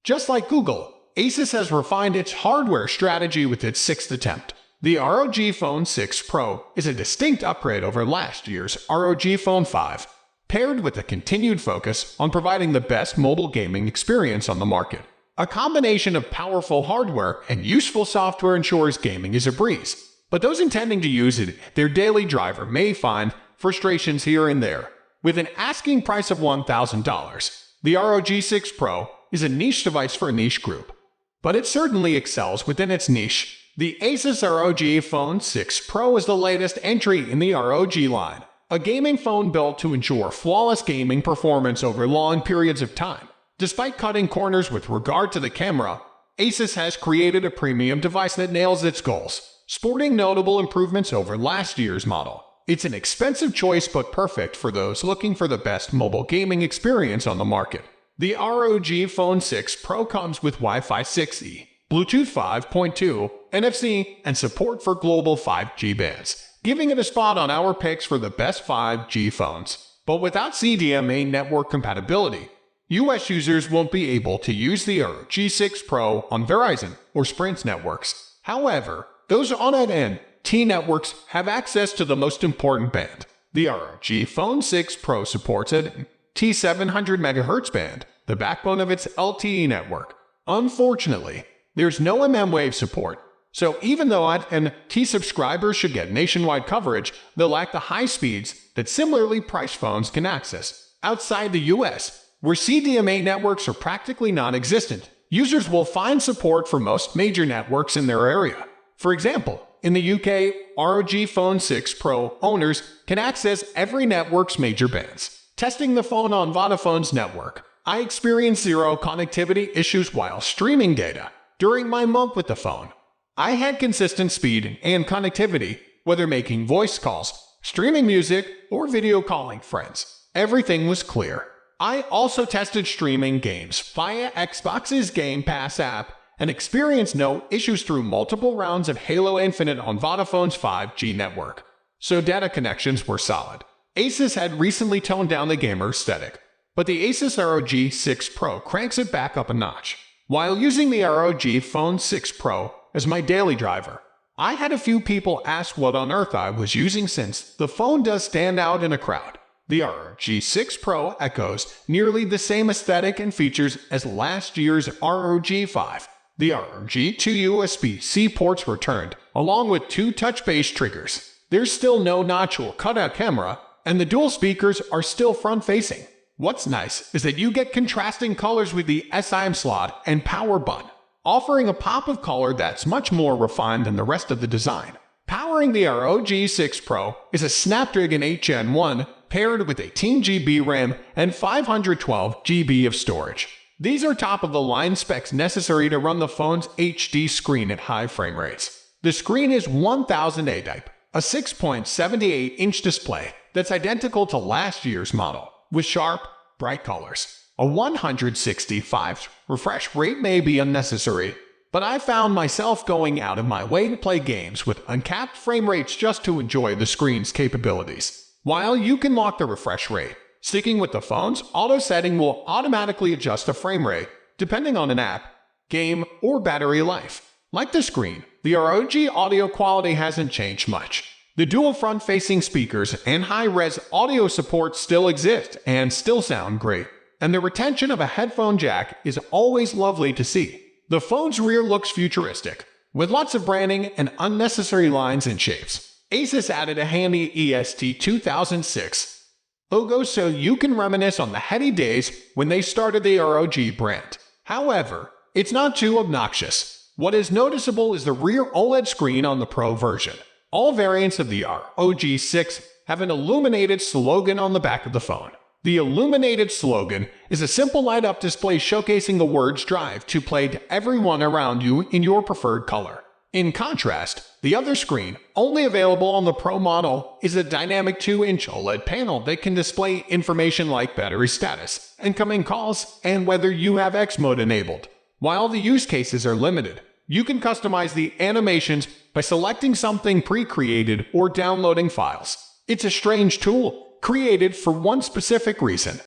Just like Google, Asus has refined its hardware strategy with its sixth attempt. The ROG Phone 6 Pro is a distinct upgrade over last year's ROG Phone 5, paired with a continued focus on providing the best mobile gaming experience on the market. A combination of powerful hardware and useful software ensures gaming is a breeze, but those intending to use it their daily driver may find frustrations here and there. With an asking price of $1,000, the ROG 6 Pro is a niche device for a niche group, but it certainly excels within its niche. The Asus ROG Phone 6 Pro is the latest entry in the ROG line, a gaming phone built to ensure flawless gaming performance over long periods of time. Despite cutting corners with regard to the camera, Asus has created a premium device that nails its goals, sporting notable improvements over last year's model. It's an expensive choice but perfect for those looking for the best mobile gaming experience on the market. The ROG Phone 6 Pro comes with Wi-Fi 6E, Bluetooth 5.2, NFC, and support for global 5G bands, giving it a spot on our picks for the best 5G phones. But without CDMA network compatibility, US users won't be able to use the ROG 6 Pro on Verizon or Sprint networks. However, those on AT&T networks have access to the most important band. The ROG Phone 6 Pro supports a T700 MHz band, the backbone of its LTE network. Unfortunately, there's no mmWave support, so even though AT&T subscribers should get nationwide coverage, they'll lack the high speeds that similarly priced phones can access. Outside the US, where CDMA networks are practically non-existent, users will find support for most major networks in their area. For example, in the UK, ROG Phone 6 Pro owners can access every network's major bands. Testing the phone on Vodafone's network, I experienced zero connectivity issues while streaming data. During my month with the phone, I had consistent speed and connectivity, whether making voice calls, streaming music, or video calling friends. Everything was clear. I also tested streaming games via Xbox's Game Pass app and experienced no issues through multiple rounds of Halo Infinite on Vodafone's 5G network, so data connections were solid. Asus had recently toned down the gamer aesthetic, but the Asus ROG 6 Pro cranks it back up a notch. While using the ROG Phone 6 Pro as my daily driver, I had a few people ask what on earth I was using since the phone does stand out in a crowd. The ROG 6 Pro echoes nearly the same aesthetic and features as last year's ROG 5. The ROG 2 USB-C ports returned, along with 2 touch-based triggers. There's still no notch or cutout camera, and the dual speakers are still front-facing. What's nice is that you get contrasting colors with the SIM slot and power button, offering a pop of color that's much more refined than the rest of the design. Powering the ROG 6 Pro is a Snapdragon 8 Gen 1 paired with 18 GB RAM and 512 GB of storage. These are top-of-the-line specs necessary to run the phone's HD screen at high frame rates. The screen is 1000 AIP, a 6.78-inch display that's identical to last year's model, with sharp, bright colors. A 165 refresh rate may be unnecessary, but I found myself going out of my way to play games with uncapped frame rates just to enjoy the screen's capabilities. While you can lock the refresh rate, sticking with the phone's auto setting will automatically adjust the frame rate depending on an app, game, or battery life. Like the screen, the ROG audio quality hasn't changed much. The dual front-facing speakers and high-res audio support still exist and still sound great, and the retention of a headphone jack is always lovely to see. The phone's rear looks futuristic, with lots of branding and unnecessary lines and shapes. Asus added a handy EST 2006 logo so you can reminisce on the heady days when they started the ROG brand. However, it's not too obnoxious. What is noticeable is the rear OLED screen on the Pro version. All variants of the ROG 6 have an illuminated slogan on the back of the phone. The illuminated slogan is a simple light-up display showcasing the words "Drive to play to everyone around you" in your preferred color. In contrast, the other screen, only available on the Pro model, is a dynamic 2-inch OLED panel that can display information like battery status, incoming calls, and whether you have X mode enabled. While the use cases are limited, you can customize the animations by selecting something pre-created or downloading files. It's a strange tool, created for one specific reason: